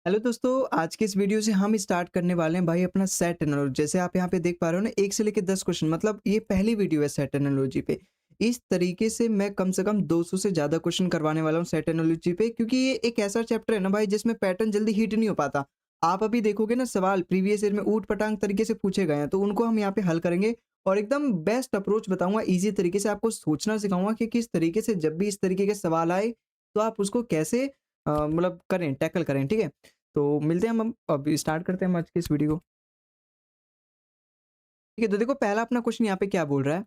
Hello दोस्तों, आज के इस वीडियो से हम स्टार्ट करने वाले हैं भाई अपना सेट एनालॉजी। जैसे आप यहाँ पे देख पा रहे हो ना, 1 से लेके 10 क्वेश्चन, मतलब ये पहली वीडियो है सेट एनालॉजी पे। इस तरीके से मैं कम से कम 200 से ज़्यादा क्वेश्चन करवाने वाला हूँ सेट एनालॉजी पे, क्योंकि ये एक ऐसा चैप्टर है ना भाई जिसमें पैटर्न जल्दी हिट नहीं हो पाता। आप अभी देखोगे ना, सवाल प्रीवियस ईयर में ऊट-पटांग तरीके से पूछे गए हैं, तो उनको हम यहाँ पे हल करेंगे और एकदम बेस्ट अप्रोच बताऊँगा, ईज़ी तरीके से आपको सोचना सिखाऊँगा कि किस तरीके से जब भी इस तरीके के सवाल आए, तो आप उसको कैसे मतलब करें, टैकल करें, ठीक है? तो मिलते हैं हम अभी स्टार्ट करते हैं हम आज की इस वीडियो को। ठीक है, तो देखो पहला अपना क्वेश्चन यहाँ पे क्या बोल रहा है?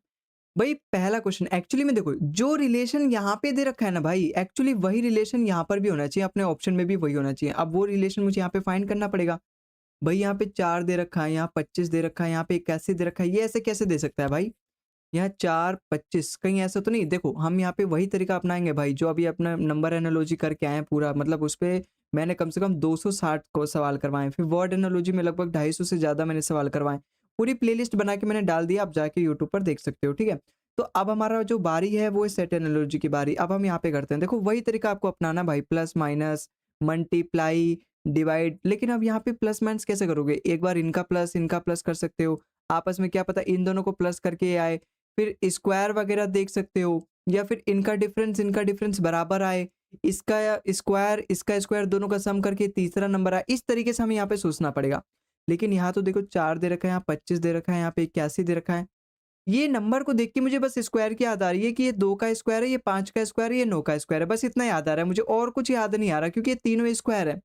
भाई पहला क्वेश्चन एक्चुअली में देखो, जो रिलेशन यहाँ पे दे रखा है ना भाई, एक्चुअली वही रिलेशन यहाँ पर भी होना चाहिए, अपने ऑप्शन में भी वही होना चाहिए। अब वो रिलेशन मुझे यहाँ पे फाइंड करना पड़ेगा। भाई यहाँ पे 4 दे रखा है, यहाँ 25 दे रखा है, यहाँ पे 81 दे रखा है, ये ऐसे कैसे दे सकता है भाई? यहाँ 4, 25 कहीं ऐसा तो नहीं? देखो हम यहाँ पे वही तरीका अपनाएँगे भाई, जो अभी अपना नंबर एनालॉजी करके आए हैं पूरा, मतलब उसपे मैंने कम से कम 260 को सवाल करवाए हैं। फिर वर्ड एनालॉजी में लगभग 250 से ज़्यादा मैंने सवाल करवाए हैं। पूरी प्लेलिस्ट बना के मैंने डाल दिया, आप जाके यूट्यूब पर देख सकते हो, ठीक है? तो अब हमारा जो बारी है वो है सेट एनालॉजी की बारी। अब हम यहाँ पे करते हैं, देखो वही तरीका आपको अपनाना भाई, प्लस, माइनस, मल्टीप्लाई, डिवाइड। लेकिन अब यहाँ पे प्लस माइनस कैसे करोगे? एक बार इनका प्लस कर सकते हो, आपस में क्या पता इन दोनों को प्लस करके आए। फिर स्क्वायर वगैरह देख सकते हो, या फिर इनका डिफरेंस बराबर आए, इसका स्क्वायर दोनों का सम करके तीसरा नंबर आए। इस तरीके से हमें यहाँ पे सोचना पड़ेगा। लेकिन यहाँ तो देखो 4 दे रखा है, यहाँ 25 दे रखा है, यहाँ पे 81 दे रखा है। ये नंबर को देख के मुझे बस स्क्वायर की याद आ रही है कि ये 2 का स्क्वायर है, ये 5 का स्क्वायर है, ये 9 का स्क्वायर है। बस इतना याद आ रहा है मुझे, और कुछ याद नहीं आ रहा, क्योंकि ये तीनों स्क्वायर है।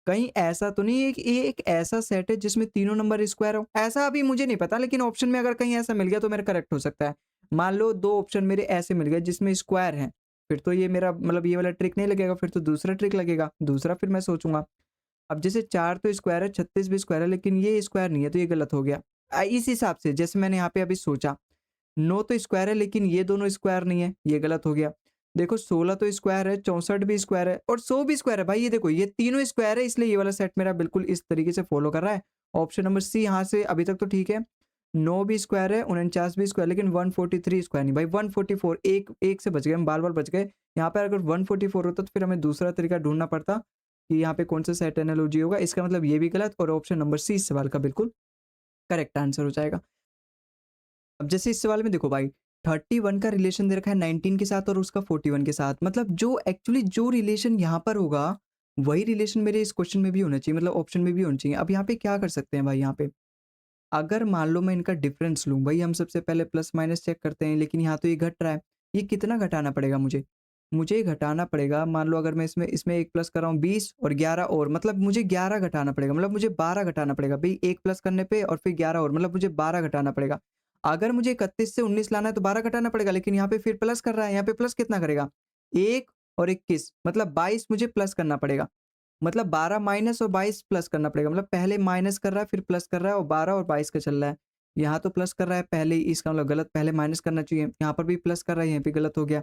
कहीं ऐसा तो नहीं है कि ये एक ऐसा सेट है जिसमें तीनों नंबर स्क्वायर हो? ऐसा अभी मुझे नहीं पता, लेकिन ऑप्शन में अगर कहीं ऐसा मिल गया तो मेरा करेक्ट हो सकता है। मान लो 2 ऑप्शन मेरे ऐसे मिल गए जिसमें स्क्वायर हैं, फिर तो ये मेरा मतलब ये वाला ट्रिक नहीं लगेगा, फिर तो दूसरा ट्रिक लगेगा। दूसरा फिर मैं सोचूँगा। अब जैसे 4 तो स्क्वायर है, 36 भी स्क्वायर है, लेकिन ये स्क्वायर नहीं है, तो ये गलत हो गया। इस हिसाब से जैसे मैंने यहाँ पे अभी सोचा, 9 तो स्क्वायर है, लेकिन ये दोनों स्क्वायर नहीं है, ये गलत हो गया। देखो 16 तो स्क्वायर है, 64 भी स्क्वायर है और 100 भी स्क्वायर है। भाई ये देखो, ये तीनों स्क्वायर है, इसलिए ये वाला सेट मेरा बिल्कुल इस तरीके से फॉलो कर रहा है। ऑप्शन नंबर सी यहाँ से अभी तक तो ठीक है। 9 भी स्क्वायर है, 49 भी स्क्वायर, लेकिन 143 स्क्वायर नहीं भाई, 144, एक से बच गए हम, बाल-बाल बच गए। यहाँ पे अगर 144 होता तो फिर हमें दूसरा तरीका ढूँढना पड़ता कि यहाँ पे कौन सा सेट एनालॉजी होगा। इसका मतलब ये भी गलत, और ऑप्शन नंबर सी इस सवाल का बिल्कुल करेक्ट आंसर हो जाएगा। अब जैसे इस सवाल में देखो भाई, 31 का रिलेशन दे रखा है 19 के साथ और उसका 41 के साथ, मतलब जो एक्चुअली जो रिलेशन यहाँ पर होगा, वही रिलेशन मेरे इस क्वेश्चन में भी होना चाहिए, मतलब ऑप्शन में भी होना चाहिए। अब यहाँ पे क्या कर सकते हैं भाई, यहाँ पे अगर मान लो मैं इनका डिफरेंस लूँ, भाई हम सबसे पहले प्लस माइनस चेक करते हैं, लेकिन यहाँ तो ये घट रहा है। ये कितना घटाना पड़ेगा मुझे? मुझे घटाना पड़ेगा, मान लो अगर मैं इसमें इसमें 1 प्लस कर रहा हूँ 20 और 11 और, मतलब मुझे 11 घटाना पड़ेगा, मतलब मुझे 12 घटाना पड़ेगा। भई 1 प्लस करने पे और फिर 11 और, मतलब मुझे 12 घटाना पड़ेगा। अगर मुझे 31 से 19 लाना है तो 12 घटाना पड़ेगा, लेकिन यहाँ पे फिर प्लस कर रहा है, यहाँ पे प्लस कितना करेगा? 1 और 21, मतलब 22 मुझे प्लस करना पड़ेगा। मतलब 12 माइनस और 22 प्लस करना पड़ेगा, मतलब पहले माइनस कर रहा है, फिर प्लस कर रहा है, और 12 और 22 का चल रहा है। यहाँ तो प्लस कर रहा है पहले ही, इसका मतलब गलत, पहले माइनस करना चाहिए। यहाँ पर भी प्लस कर रहा है, यहाँ पे गलत हो गया।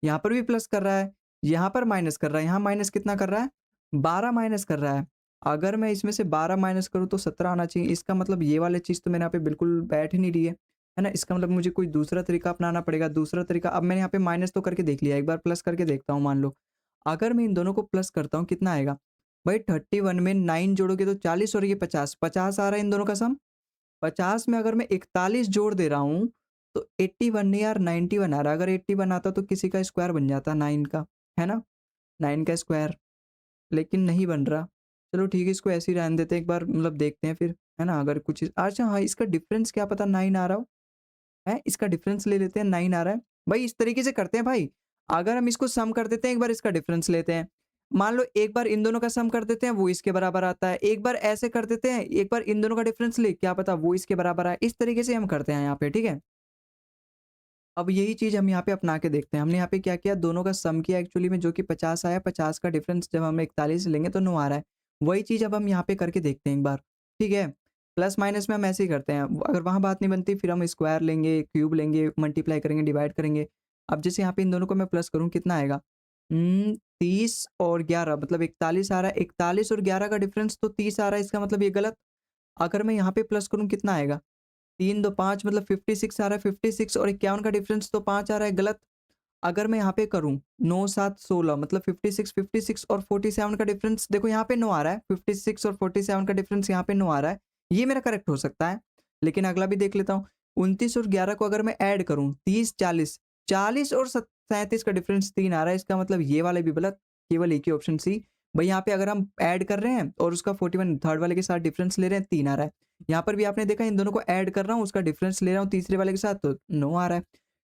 यहाँ पर भी प्लस कर रहा है, यहाँ पर माइनस कर रहा है, यहाँ माइनस कितना कर रहा है? 12 माइनस कर रहा है। अगर मैं इसमें से 12 माइनस करूँ तो 17 आना चाहिए। इसका मतलब ये वाली चीज़ तो मेरे यहाँ पे बिल्कुल बैठ ही नहीं रही है ना? इसका मतलब मुझे कोई दूसरा तरीका अपनाना पड़ेगा। दूसरा तरीका, अब मैंने यहाँ पे माइनस तो करके देख लिया, एक बार प्लस करके देखता हूँ मान लो। अगर मैं इन दोनों को प्लस करता हूँ, कितना आएगा? भाई 31 में 9 जोड़ोगे तो 40 और ये 50, 50 आ रहा है इन दोनों का सम। 50 में अगर मैं 41 जोड़ दे रहा हूँ, तो 81 नहीं यार, 91 आ रहा है। अगर 81 आता तो किसी का स्क्वायर बन जाता 9 का, है ना? 9 का स्क्वायर, लेकिन नहीं बन रहा। चलो ठीक है, इसको ऐसे ही रहने देते हैं, एक बार मतलब देखते हैं फिर, है ना? अगर कुछ अच्छा हाँ, इसका डिफरेंस क्या पता 9 आ रहा हो, हैं? इसका डिफरेंस ले लेते हैं, 9 आ रहा है। भाई इस तरीके से करते हैं भाई। अगर हम इसको सम कर देते हैं, एक बार इसका डिफरेंस लेते हैं। मान लो एक बार इन दोनों का सम कर देते हैं, वो इसके बराबर आता है। एक बार ऐसे कर देते हैं, एक बार इन दोनों का डिफरेंस ले, क्या पता वो इसके बराबर आए। इस तरीके से हम करते हैं यहाँ पे, ठीक है? अब यही चीज़ हम यहाँ पे अपना के देखते हैं। हमने यहाँ पे क्या किया, दोनों का सम किया एक्चुअली में, जो कि 50 आया, 50 का डिफरेंस जब हम 41 लेंगे तो 9 आ रहा है। वही चीज़ अब हम यहाँ पे करके देखते हैं एक बार, ठीक है? प्लस माइनस में हम ऐसे ही करते हैं। अगर वहाँ बात नहीं बनती, फिर हम स्क्वायर लेंगे, क्यूब लेंगे, मल्टीप्लाई करेंगे, डिवाइड करेंगे। अब जैसे यहाँ पे इन दोनों को मैं प्लस करूँ, कितना आएगा? 30 और 11, मतलब 41 आ रहा है। 41 और 11 का डिफरेंस तो 30 आ रहा है, इसका मतलब ये गलत। अगर मैं यहाँ पे प्लस करूँ, कितना आएगा? 3 2 5, मतलब 56 आ रहा है, 56 और 51 का डिफरेंस तो 5 आ रहा है, गलत। अगर मैं यहाँ पे करूँ 9 7 16 मतलब 56 और 47 का डिफरेंस देखो यहाँ पे 9 आ रहा है। 56 और 47 का डिफरेंस यहाँ पे 9 आ रहा है। ये मेरा करेक्ट हो सकता है। लेकिन अगला भी देख लेता हूँ। 29 और 11 को अगर मैं ऐड करूँ 30 40 40 और 37 का डिफरेंस 3 आ रहा है। इसका मतलब ये वाले भी गलत, केवल एक ही ऑप्शन सी। भाई यहाँ पे अगर हम ऐड कर रहे हैं और उसका 41 थर्ड वाले के साथ डिफरेंस ले रहे हैं 3 आ रहा है। यहाँ पर भी आपने देखा इन दोनों को ऐड कर रहा हूँ, उसका डिफरेंस ले रहा हूँ तीसरे वाले के साथ तो 9 आ रहा है।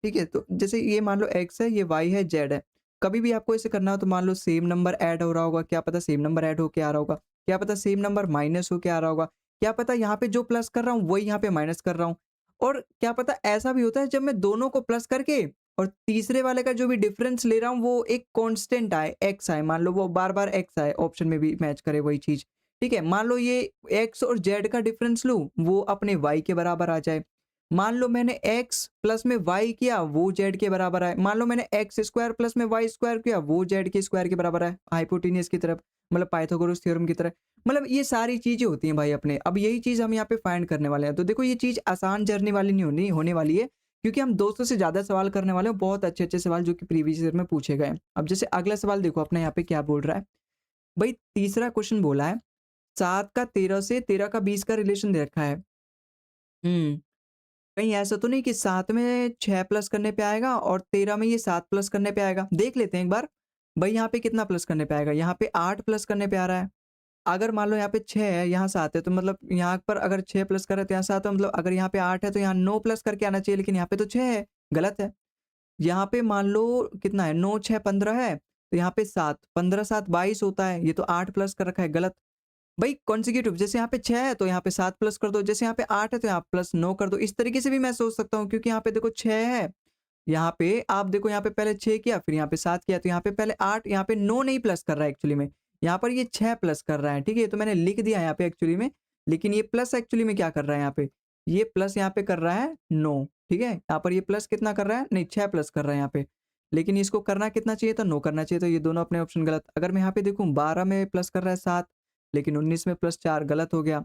ठीक है, तो जैसे ये मान लो x है, ये y है, z है। कभी भी आपको ऐसे करना हो तो मान लो सेम नंबर ऐड हो रहा होगा, क्या पता सेम नंबर ऐड होके आ रहा होगा, क्या पता सेम नंबर माइनस होके आ रहा होगा, क्या पता यहाँ पे जो प्लस कर रहा हूँ वही यहाँ पे माइनस कर रहा हूँ। और क्या पता ऐसा भी होता है जब मैं दोनों को प्लस करके और तीसरे वाले का जो भी डिफरेंस ले रहा हूँ वो एक कांस्टेंट आए, x आए, मान लो वो बार-बार x आए, ऑप्शन में भी मैच करे वही चीज़। ठीक है, मान लो ये x और z का डिफरेंस लूँ, वो अपने y के बराबर आ जाए। मान लो मैंने x प्लस में y किया वो z के बराबर आए। मान लो मैंने x स्क्वायर प्लस में y स्क्वायर किया वो z के स्क्वायर के बराबर आए। हाइपोटेन्यूस की तरफ मतलब पाइथागोरस थ्योरम की तरह। मतलब ये सारी चीज़ें होती हैं भाई अपने। अब यही चीज़ हम यहाँ पे फाइंड करने वाले हैं। तो देखो ये चीज़ आसान जर्नी वाली नहीं होने वाली है, क्योंकि हम 200 से ज़्यादा सवाल करने वाले हैं, बहुत अच्छे-अच्छे सवाल जो कि प्रीवियस ईयर में पूछे गए हैं। अब जैसे अगला सवाल देखो अपने यहाँ पे क्या बोल रहा है। भाई तीसरा क्वेश्चन बोला है 7 का 13 से 13 का 20 का रिलेशन दे रखा है। हुँ। कहीं ऐसा तो नहीं कि 7 में 6 प्लस करने पे आएगा और 13 में ये 7 प्लस करने पे आएगा? देख लेते हैं एक बार। भाई यहाँ पे कितना प्लस करने पे आएगा? यहाँ पे 8 प्लस करने पे आ रहा है। अगर मान लो यहाँ पे 6 है, यहाँ 7 है, तो मतलब यहाँ पर अगर 6 प्लस कर रहे हैं तो यहाँ 7 है, मतलब अगर यहाँ पे 8 है तो यहाँ 9 प्लस करके आना चाहिए, लेकिन यहाँ पे तो 6 है, गलत है। यहाँ पे मान लो कितना है, 9 6 15 है, तो यहाँ पे 7 15 7 22 होता है, ये तो 8 प्लस कर रखा है, गलत। भाई कॉन्सेक्यूटिव जैसे यहाँ पे 6 है तो यहाँ पे 7 प्लस कर दो, जैसे यहाँ पे 8 है तो यहाँ प्लस 9 कर दो। इस तरीके से भी मैं सोच सकता हूँ, क्योंकि यहाँ पे देखो 6 है, यहाँ पे आप देखो यहाँ पे पहले 6 किया, फिर यहाँ पे 7 किया, तो यहाँ पे पहले 8, यहाँ पे 9 नहीं प्लस कर रहा है एक्चुअली में, यहाँ पर ये 6 प्लस कर रहा है। ठीक है, ये तो मैंने लिख दिया यहाँ पे एक्चुअली में, लेकिन ये प्लस एक्चुअली में क्या कर रहा है यहाँ पे, ये प्लस यहाँ पे कर रहा है 9। ठीक है, यहाँ पर ये प्लस कितना कर रहा है, नहीं 6 प्लस कर रहा है यहाँ पे, लेकिन इसको करना कितना चाहिए था, 9 करना चाहिए, तो ये दोनों अपने ऑप्शन गलत। अगर मैं यहाँ पे देखूँ 12 में प्लस कर रहा है 7, लेकिन 19 में प्लस 4, गलत हो गया।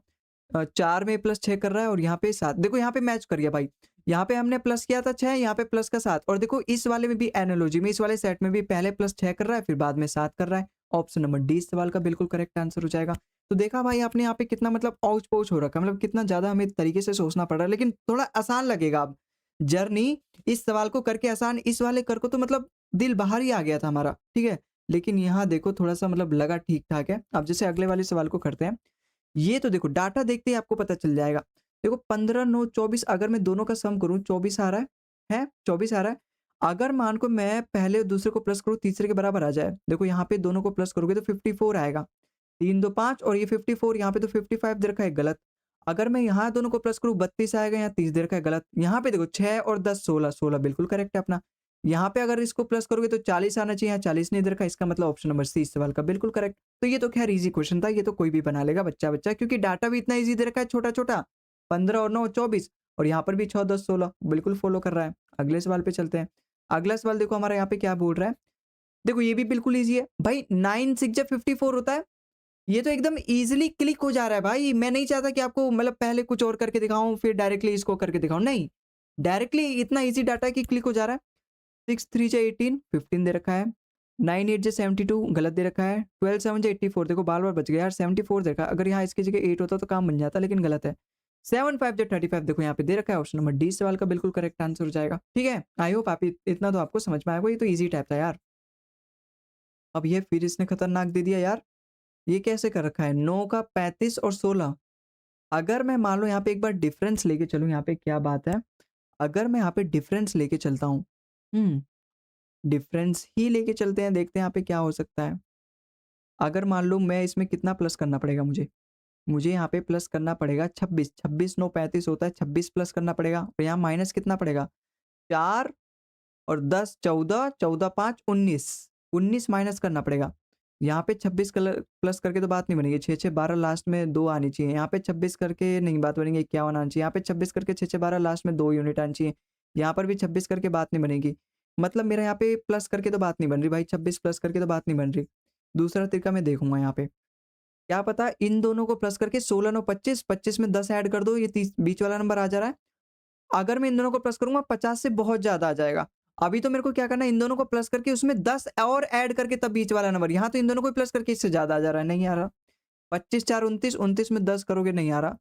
4 में प्लस 6 कर रहा है और यहाँ पे 7, देखो यहाँ पे मैच कर गया भाई। यहाँ पे हमने प्लस किया था 6, यहाँ पे प्लस का 7, और देखो इस वाले में भी एनालॉजी में, इस वाले सेट में भी पहले प्लस 6 कर रहा है, फिर बाद में 7 कर रहा है। ऑप्शन नंबर डी इस सवाल का बिल्कुल करेक्ट आंसर हो जाएगा। तो देखा भाई आपने यहाँ पे कितना मतलब औच-पौच हो रखा है, मतलब कितना ज़्यादा हमें तरीके से सोचना पड़ रहा है, लेकिन थोड़ा आसान लगेगा अब। जर्नी इस सवाल को करके आसान, इस वाले कर को तो मतलब दिल बाहर ही आ गया था हमारा, ठीक है? लेकिन यहाँ देखो थोड़ा-सा मतलब लगा ठीक-ठाक है। अब जैसे अगले वाले सवाल को करते हैं। ये तो देखो डाटा देखते ही आपको पता चल जाएगा। देखो 15 9 24, अगर मैं दोनों का सम करूँ 24 आ रहा है? 24 आ रहा है। अगर मान को मैं पहले और दूसरे को प्लस करूँ तीसरे के बराबर आ जाए। देखो यहाँ पे दोनों को प्लस करोगे तो 54 आएगा। 3 2 5 और ये 54, यहाँ पे तो 55 दे रखा है, गलत। अगर मैं यहाँ दोनों को प्लस करूँ 32 आएगा, यहाँ 30 दे रखा है, गलत। यहाँ पे देखो 6 और 10 16, 16 बिल्कुल करेक्ट है अपना। यहाँ पे अगर इसको प्लस करोगे तो 40 आना चाहिए, यहाँ 40 नहीं दे रखा है, इसका मतलब ऑप्शन नंबर सी इस सवाल का बिल्कुल करेक्ट। तो ये तो खैर ईज़ी क्वेश्चन था, ये तो कोई भी बना लेगा बच्चा-बच्चा, क्योंकि डाटा भी इतना ईज़ी दे रखा है छोटा-छोटा। 15 और 9 24, और यहाँ पर भी 6 10 16 बिल्कुल फ़ॉलो कर रहा है। अगले सवाल पे चलते हैं। अगला सवाल देखो हमारा यहाँ पे क्या बोल रहा है। देखो ये भी बिल्कुल ईज़ी है। भाई 9 6 जब 54 होता है, ये तो एकदम ईज़िली क्लिक हो जा रहा है भाई। मैं नहीं चाहता कि आपको मतलब पहले कुछ और करके दिखाऊँ, फिर डायरेक्टली इसको करके दिखाऊँ, नहीं। डायरेक्टली इतना ईज़ी डाटा है कि क्लिक हो जा रहा है। 6 3 जा 18, 15 दे रखा है। 9 8 जा 72, गलत दे रखा है। 12 7 जा 84, देखो बार-बार बच गया यार, 74 दे रखा है। अगर यहाँ इसकी जगह 8 होता तो काम बन जाता, लेकिन गलत है। 7 5 जा 35, देखो यहाँ पे दे रखा है, ऑप्शन नंबर डी सवाल का बिल्कुल करेक्ट आंसर हो जाएगा। ठीक है? आई होप आप इतना तो आपको समझ में आया होगा, ये तो ईज़ी टाइप था यार। अब ये फिर इसने खतरनाक दे दिया यार। ये कैसे कर रखा है? 9 का 35 और 16। अगर मैं मान लो यहाँ पे एक बार डिफरेंस लेके चलूँ, यहाँ पे क्या बात है? अगर मैं यहाँ पे डिफरेंस लेके चलता हूँ, हुँ, डिफरेंस ही लेके चलते हैं, देखते हैं यहाँ पे क्या हो सकता है। अगर मान लो मैं इसमें कितना प्लस करना पड़ेगा मुझे? मुझे यहाँ पे प्लस करना पड़ेगा 26, 26 9 35 होता है, 26 प्लस करना पड़ेगा, और यहाँ माइनस कितना पड़ेगा? 4 और 10 14, 14 5 19, 19 माइनस करना पड़ेगा। यहाँ पे 26 कलर प्लस करके तो बात नहीं बनेगी, 6 6 12 लास्ट में 2 आनी चाहिए। यहाँ पे 26 करके नहीं बात बनेगी, 51 आनी चाहिए। यहाँ पे 26 करके 6 6 12 लास्ट में 2 यूनिट आनी चाहिए। यहाँ पर भी 26 करके बात नहीं बनेगी। मतलब मेरा यहाँ पे प्लस करके तो बात नहीं बन रही भाई, 26 प्लस करके तो बात नहीं बन रही। दूसरा तरीका मैं देखूँगा यहाँ पे। क्या पता इन दोनों को प्लस करके 16 9 25, 25 में 10 ऐड कर दो, ये तीस बीच वाला नंबर आ जा रहा है। अगर मैं इन दोनों को प्लस करूँगा 50 से बहुत ज़्यादा आ जाएगा। अभी तो मेरे को क्या करना है, इन दोनों को प्लस करके उसमें 10 और ऐड करके तब बीच वाला नंबर, यहाँ तो इन दोनों को प्लस करके इससे ज़्यादा आ जा रहा है, नहीं आ रहा। 25 4 29, 29 में 10 करोगे नहीं आ रहा।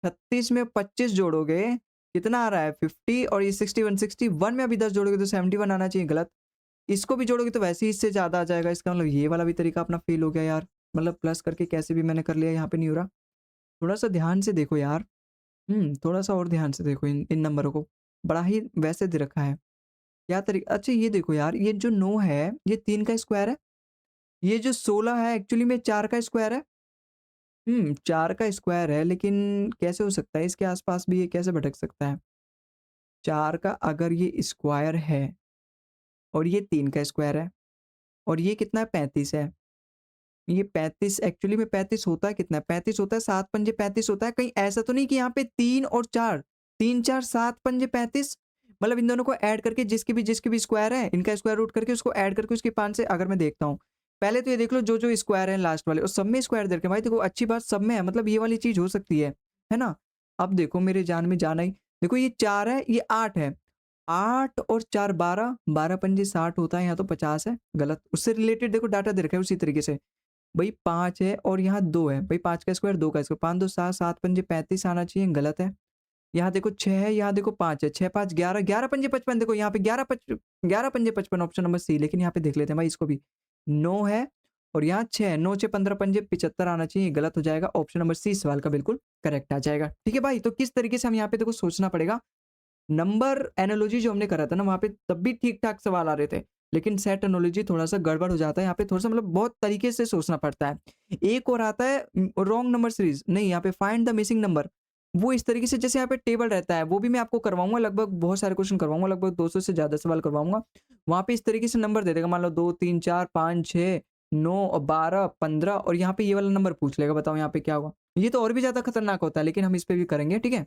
36 में 25 जोड़ोगे, कितना आ रहा है 50, और ये 61, 61 में अभी 10 जोड़ोगे तो 71 आना चाहिए, गलत। इसको भी जोड़ोगे तो वैसे ही इससे ज़्यादा आ जाएगा, इसका मतलब ये वाला भी तरीका अपना फेल हो गया यार। मतलब प्लस करके कैसे भी मैंने कर लिया, यहाँ पे नहीं हो रहा। थोड़ा-सा ध्यान से देखो यार। थोड़ा-सा और ध्यान से देखो इन इन नंबरों को। बड़ा ही वैसे दे रखा है। क्या अच्छा ये देखो यार, ये जो 9 है, ये 3 का स्क्वायर है। ये जो 16 है एक्चुअली में 4 का स्क्वायर है। 4 का स्क्वायर है, लेकिन कैसे हो सकता है? इसके आस-पास भी ये कैसे भटक सकता है? 4 का अगर ये स्क्वायर है और ये 3 का स्क्वायर है और ये कितना है 35 है। ये 35 एक्चुअली में 35 होता है कितना है? 35 होता है, 7 पंजे 35 होता है। कहीं ऐसा तो नहीं कि यहाँ पे 3 और 4, 3 4 7 पंजे 35, मतलब इन दोनों को ऐड करके जिसके भी स्क्वायर है, इनका स्क्वायर रूट करके उसको ऐड करके उसके 5 से अगर मैं देखता हूँ। पहले तो ये देख लो जो स्क्वायर है लास्ट वाले, और सब में स्क्वायर दे रखे हैं भाई, देखो अच्छी बात सब में है, मतलब ये वाली चीज़ हो सकती है ना? अब देखो मेरे जान में जान आई, देखो ये 4 है, ये 8 है। 8 और 4 12, 12 पंजे 60 होता है, यहाँ तो 50 है, गलत। उससे रिलेटेड देखो डाटा दे रखा है उसी तरीके से। भई 5 है और यहाँ 2 है। भई 5 का स्क्वायर 2 का स्क्वायर, 5 2 7, 7 पंजे 35 आना चाहिए, गलत है। यहाँ देखो 6 है, यहाँ देखो 5 है, 6 5 11, 11 पंजे 55, देखो यहाँ पे 11 पंजे 55, ऑप्शन नंबर सी। लेकिन यहाँ पे देख लेते हैं भाई इसको भी। 9 है और यहाँ 6 है, 9 6 15 पंजे 75 आना चाहिए, गलत हो जाएगा। ऑप्शन नंबर सी सवाल का बिल्कुल करेक्ट आ जाएगा। ठीक है भाई, तो किस तरीके से हम यहाँ पे देखो सोचना पड़ेगा। नंबर एनालॉजी जो हमने करा था ना, वहाँ पे तब भी ठीक-ठाक सवाल आ रहे थे। लेकिन सेट एनालॉजी थोड़ा-सा गड़बड़ हो जाता है, यहाँ पे थोड़ा-सा मतलब बहुत तरीके से सोचना पड़ता है। एक और आता है रॉन्ग नंबर सीरीज़, नहीं यहाँ पे फाइंड द मिसिंग नंबर। वो इस तरीके से जैसे यहाँ पे टेबल रहता है, वो भी मैं आपको करवाऊँगा, लगभग बहुत सारे क्वेश्चन करवाऊँगा, लगभग 200 से ज़्यादा सवाल करवाऊँगा। वहाँ पे इस तरीके से नंबर दे देगा, मान लो 2 3 4 5 6 9 और 12 15, और यहाँ पे ये वाला नंबर पूछ लेगा, बताओ यहाँ पे क्या होगा? ये तो और भी ज़्यादा खतरनाक होता है, लेकिन हम इस पे भी करेंगे, ठीक है?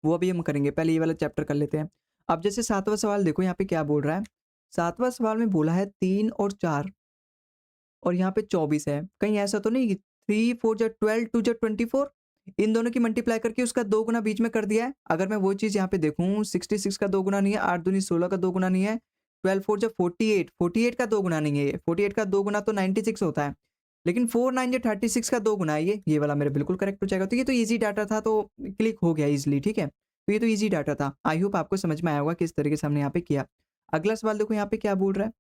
वो अभी हम करेंगे, पहले ये वाला चैप्टर कर लेते हैं। अब जैसे 7वाँ सवाल देखो यहाँ पे क्या बोल रहा है। 7वाँ सवाल में बोला है 3 और 4 और यहाँ पे 24 है। कहीं ऐसा तो नहीं कि 3 4 जा 12 2 जा 24, इन दोनों की मल्टीप्लाई करके उसका 2 गुना बीच में कर दिया है। अगर मैं वो चीज़ यहाँ पे देखूँ, 66 का 2 गुना नहीं है, 8 दूनी 16 का 2 गुना नहीं है, 12 4 जा 48, 48 का 2 गुना नहीं है ये, 48 का 2 गुना तो 96 होता है। लेकिन 4 9 जा 36 का 2 गुना है ये वाला मेरा बिल्कुल करेक्ट हो जाएगा। तो ये तो ईज़ी डाटा था, तो क्लिक हो गया ईज़िली, ठीक है? तो ये तो ईज़ी डाटा था। आई होप आपको समझ में आया होगा किस तरीके से हमने यहाँ पे किया। अगला सवाल देखो यहाँ पे क्या बोल रहा है।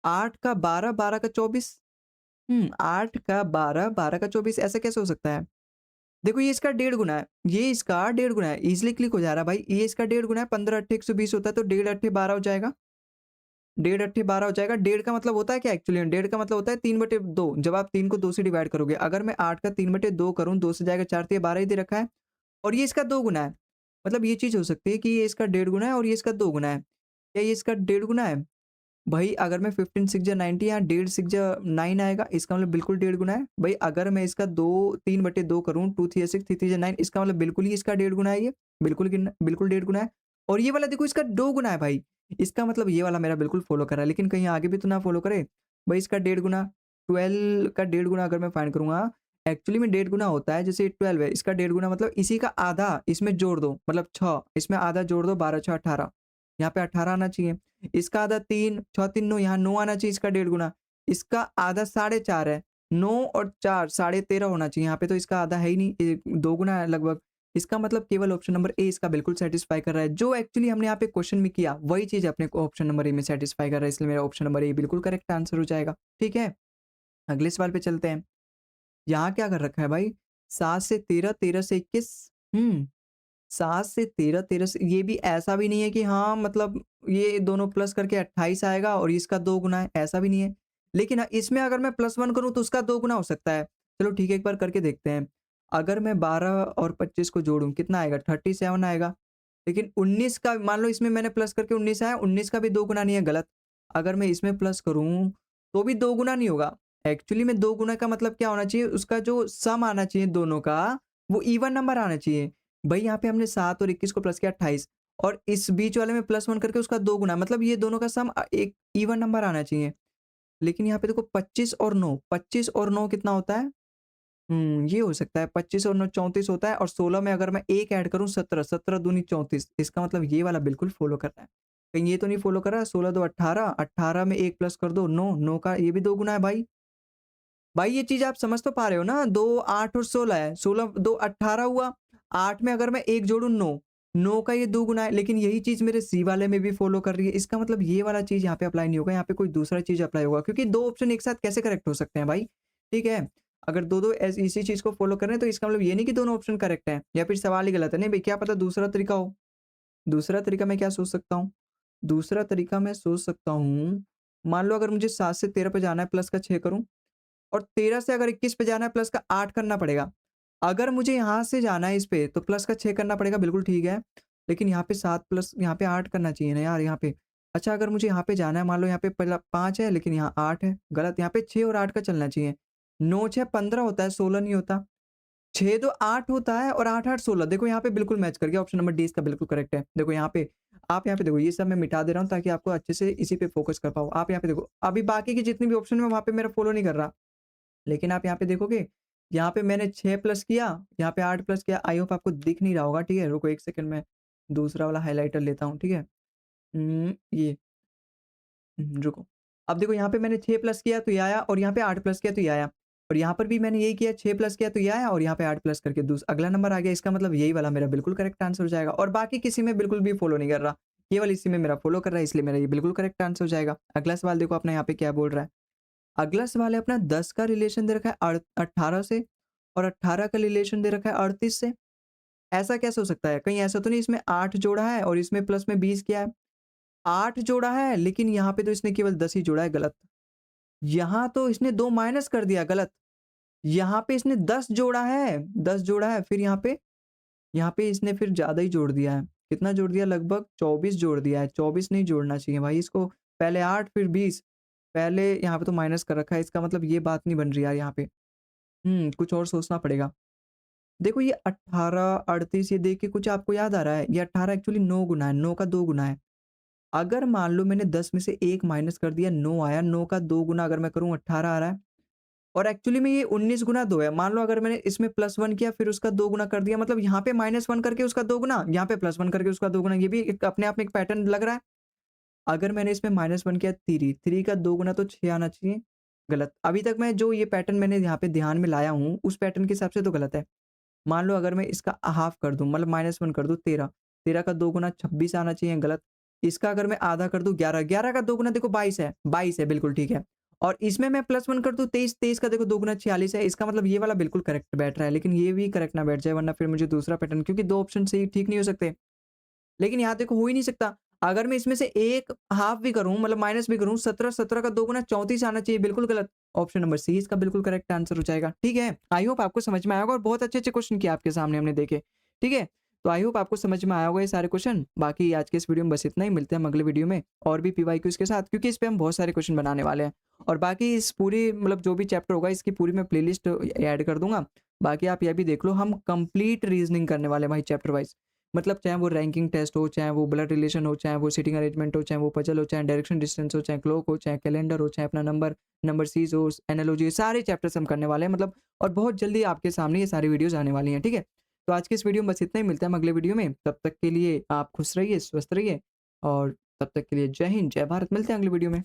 8 का 12, 12 का 24। 8 का 12, 12 का 24, ऐसा कैसे हो सकता है? देखो ये इसका डेढ़ गुना है, ये इसका डेढ़ गुना है, ईज़िली क्लिक हो जा रहा है भाई। ये इसका डेढ़ गुना है, 15 अट्ठे 120 होता है, तो डेढ़ अट्ठे 12 हो जाएगा। डेढ़ अट्ठे 12 हो जाएगा। डेढ़ का मतलब होता है क्या एक्चुअली में? डेढ़ का मतलब होता है 3/2। जब आप 3 को 2 से डिवाइड करोगे, अगर मैं 8 का 3/2 करूँ, 2 से जाएगा 4 तिया 12 ही दे रखा है, और ये इसका 2 गुना है। मतलब ये चीज़ हो सकती है कि ये इसका डेढ़ गुना है और ये इसका 2 गुना है। क्या ये इसका डेढ़ गुना है? भई अगर मैं 15 6 जा 90, यहाँ डेढ़ 6 जा 9 आएगा, इसका मतलब बिल्कुल डेढ़ गुना है। भई अगर मैं इसका 2 3/2 करूँ, 2 3 6 3 3 जा 9, इसका मतलब बिल्कुल ही इसका डेढ़ गुना है ये, बिल्कुल डेढ़ गुना है। और ये वाला देखो इसका 2 गुना है भाई, इसका मतलब ये वाला मेरा बिल्कुल फ़ॉलो कर रहा है, लेकिन कहीं आगे भी तो ना फ़ॉलो करे। भई इसका डेढ़ गुना, 12 का डेढ़ गुना अगर मैं फाइंड करूँगा, एक्चुअली में डेढ़ गुना होता है, जैसे 12 है, इसका डेढ़ गुना मतलब इसी का आधा इसमें जोड़ दो, मतलब 6, इसमें आधा जोड़ दो, 12 6 18, यहाँ पे 18 आना चाहिए। इसका आधा 3, 6 3 9, यहाँ 9 आना चाहिए, इसका डेढ़ गुना। इसका आधा 4.5 है, 9 और 4 13.5 होना चाहिए, यहाँ पे तो इसका आधा है ही नहीं, 2 गुना है लगभग। इसका मतलब केवल ऑप्शन नंबर ए इसका बिल्कुल सैटिस्फाई कर रहा है। जो एक्चुअली हमने यहाँ पे क्वेश्चन में किया, वही चीज़ अपने को ऑप्शन नंबर ए में सैटिस्फाई कर रहा है, इसलिए मेरा ऑप्शन नंबर ए बिल्कुल करेक्ट आंसर हो जाएगा। ठीक है? अगले सवाल पे चलते हैं। यहाँ क्या कर रखा है भाई? 7 से 13, 13 से 21, 7 से 13, 13 से, ये भी ऐसा भी नहीं है कि हाँ, मतलब ये दोनों प्लस करके 28 आएगा और इसका 2 गुना है, ऐसा भी नहीं है। लेकिन इसमें अगर मैं +1 करूँ तो उसका 2 गुना हो सकता है। चलो ठीक है, एक बार करके देखते हैं। अगर मैं 12 और 25 को जोड़ूँ, कितना आएगा? 37 आएगा। लेकिन 19 का मान लो, इसमें मैंने प्लस करके 19 आया, 19 का भी 2 गुना नहीं है, गलत। अगर मैं इसमें प्लस करूँ, तो भी 2 गुना नहीं होगा। एक्चुअली में 2 गुना का मतलब क्या होना चाहिए? उसका जो सम आना चाहिए दोनों का, वो इवन नंबर आना चाहिए। भई यहाँ पे हमने 7 और 21 को प्लस किया 28, और इस बीच वाले में +1 करके उसका 2 गुना, मतलब ये दोनों का सम एक इवन नंबर आना चाहिए। लेकिन यहाँ पे देखो 25 और 9 कितना होता है? ये हो सकता है 25 और 9 34 होता है, और 16 में अगर मैं 1 ऐड करूँ 17, 17 दूनी 34, इसका मतलब ये वाला बिल्कुल फ़ॉलो कर रहा है। कहीं ये तो नहीं फॉलो कर रहा? 16 दो 18, 18 में 1 प्लस कर दो 9, 9 का ये भी 2 गुना है भाई। भाई ये चीज़ आप समझ तो पा रहे हो ना? 2, 8 और 16 है। 16 2 18 हुआ, 8 में अगर मैं 1 जोड़ूँ 9, 9 का ये 2 गुना है, लेकिन यही चीज़ मेरे सी वाले में भी फॉलो कर रही है। इसका मतलब ये वाला चीज़ यहाँ पे अप्लाई नहीं होगा, यहाँ पे कोई दूसरा चीज़ अप्लाई होगा क्योंकि 2 ऑप्शन एक साथ कैसे करेक्ट हो सकते हैं भाई? ठीक है? अगर 2-2 इसी चीज़ को फॉलो कर रहे हैं तो इसका मतलब ये नहीं कि दोनों ऑप्शन करेक्ट हैं या फिर सवाल ही गलत है। नहीं भई, क्या पता दूसरा तरीका हो। दूसरा तरीका मैं क्या सोच सकता हूँ? दूसरा तरीका मैं सोच सकता हूँ, मान लो अगर मुझे 7 से 13 पे जाना है, प्लस का 6 करूँ और 13 से अगर 21 पे जाना है, प्लस का 8 करना पड़ेगा। अगर मुझे यहाँ से जाना है इस पे तो प्लस का 6 करना पड़ेगा, बिल्कुल ठीक है। लेकिन यहाँ पे 7 प्लस यहाँ पे 8 करना चाहिए ना यार यहाँ पे। अच्छा अगर मुझे यहाँ पे जाना है, मान लो यहाँ पे पहला 5 है लेकिन यहाँ 8 है, गलत। यहाँ पे 6 और 8 का चलना चाहिए। 9 6 15 होता है, 16 नहीं होता। 6 2 8 होता है और 8 8 16। देखो यहाँ पे बिल्कुल मैच कर गया, ऑप्शन नंबर डी इसका बिल्कुल करेक्ट है। देखो यहाँ पे आप यहाँ पे देखो, ये सब मैं मिटा दे रहा हूँ ताकि आपको अच्छे से इसी पे फोकस कर पाओ। आप यहाँ पे देखो, अभी बाकी के जितने भी ऑप्शन है वहाँ पे मेरा फॉलो नहीं कर रहा। लेकिन आप यहाँ पे देखोगे, यहाँ पे मैंने 6 प्लस किया, यहाँ पे 8 प्लस किया। आई होप आपको दिख नहीं रहा होगा, ठीक है? रुको 1 सेकंड मैं दूसरा वाला हाइलाइटर लेता हूँ, ठीक है? ये रुको। अब देखो यहाँ पे मैंने 6 प्लस किया तो ये आया और यहाँ पे 8 प्लस किया तो ये आया। और यहाँ पर भी मैंने यही किया, 6 प्लस किया तो ये आया और यहाँ पे 8 प्लस करके अगला नंबर आ गया। इसका मतलब यही वाला मेरा बिल्कुल करेक्ट आंसर हो जाएगा और बाकी किसी में बिल्कुल भी फॉलो नहीं कर रहा। केवल इसी में मेरा फॉलो कर रहा है, इसलिए मेरा ये बिल्कुल करेक्ट आंसर हो जाएगा। अगला सवाल देखो अपना यहाँ पे क्या बोल रहा है। अगला सवाल है अपना 10 का रिलेशन दे रखा है 18 से और 18 का रिलेशन दे रखा है 38 से। ऐसा कैसे हो सकता है? कहीं ऐसा तो नहीं इसमें 8 जोड़ा है और इसमें प्लस में 20 किया है? 8 जोड़ा है लेकिन यहाँ पे तो इसने केवल 10 ही जोड़ा है, गलत। यहाँ तो इसने 2 माइनस कर दिया, गलत। यहाँ पे इसने 10 जोड़ा है, 10 जोड़ा है, फिर यहाँ पे इसने फिर ज़्यादा ही जोड़ दिया है। कितना जोड़ दिया? लगभग 24 जोड़ दिया है। 24 नहीं जोड़ना चाहिए भाई इसको, पहले 8 फिर 20, पहले यहाँ पे तो माइनस कर रखा है, इसका मतलब ये बात नहीं बन रही यार यहाँ पे। कुछ और सोचना पड़ेगा। देखो ये 18, 38 ये देख के कुछ आपको याद आ रहा है? ये 18 एक्चुअली 9 गुना है, 9 का 2 गुना है। अगर मान लो मैंने 10 में से 1 माइनस कर दिया, 9 आया, 9 का 2 गुना अगर मैं करूँ 18 आ रहा है। और एक्चुअली में ये 19 गुना 2 है। मान लो अगर मैंने इसमें +1 किया फिर उसका 2 गुना कर दिया, मतलब यहाँ पे -1 करके उसका 2 गुना, यहाँ पे +1 करके उसका 2 गुना, ये भी एक अपने आप में एक पैटर्न लग रहा है। अगर मैंने इसमें -1 किया 3, 3 का 2 गुना तो 6 आना चाहिए, गलत। अभी तक मैं जो ये पैटर्न मैंने यहाँ पे ध्यान में लाया हूँ, उस पैटर्न के हिसाब से तो गलत है। मान लो अगर मैं इसका हाफ कर दूँ, मतलब -1 कर दूँ 13, 13 का 2 गुना 26 आना चाहिए, गलत। इसका अगर मैं आधा कर दूँ 11, 11 का 2 गुना देखो 22 है, 22 है, बिल्कुल ठीक है। और इसमें मैं +1 कर दूँ 23, 23 का देखो 2 गुना 46 है, इसका मतलब ये वाला बिल्कुल करेक्ट बैठ रहा है, लेकिन ये भी करेक्ट ना बैठ जाए वरना फिर मुझे दूसरा पैटर्न, क्योंकि 2 ऑप्शन से ही ठीक नहीं हो सकते। लेकिन यहाँ देखो हो ही नहीं सकता। अगर मैं इसमें से एक हाफ भी करूँ, मतलब माइनस भी करूँ, 17, 17 का 2 गुना 34 आना चाहिए, बिल्कुल गलत। ऑप्शन नंबर सी इसका बिल्कुल करेक्ट आंसर हो जाएगा। ठीक है? आई होप आपको समझ में आया होगा और बहुत अच्छे-अच्छे क्वेश्चन किए आपके सामने हमने देखे। ठीक है? तो आई होप आपको समझ में आया होगा ये सारे क्वेश्चन। बाकी आज के इस वीडियो में बस इतना ही, मिलते हैं हम अगले वीडियो में और भी पीवाईक्यूज़ के साथ, क्योंकि इस पे हम बहुत सारे क्वेश्चन बनाने वाले हैं। और बाकी इस पूरी मतलब जो भी चैप्टर होगा इसकी पूरी मैं प्लेलिस्ट ऐड कर दूँगा। बाकी आप ये भी देख लो, हम कंप्लीट रीज़निंग करने वाले हैं भाई चैप्टर वाइज़। मतलब चाहे वो रैंकिंग टेस्ट हो, चाहे वो ब्लड रिलेशन हो, चाहे वो सीटिंग अरेंजमेंट हो, चाहे वो पजल हो, चाहे डायरेक्शन डिस्टेंस हो, चाहे क्लॉक हो, चाहे कैलेंडर हो, चाहे अपना नंबर सीरीज़ हो, एनालॉजी, सारे चैप्टर्स हम करने वाले हैं मतलब। और बहुत जल्दी आपके सामने ये सारी वीडियोज़ आने वाली हैं, ठीक है? तो आज की इस वीडियो में बस इतना ही, मिलते हैं हम अगले वीडियो में। तब तक के लिए आप खुश रहिए, स्वस्थ रहिए और तब तक के लिए जय हिंद, जय भारत। मिलते हैं अगले वीडियो में।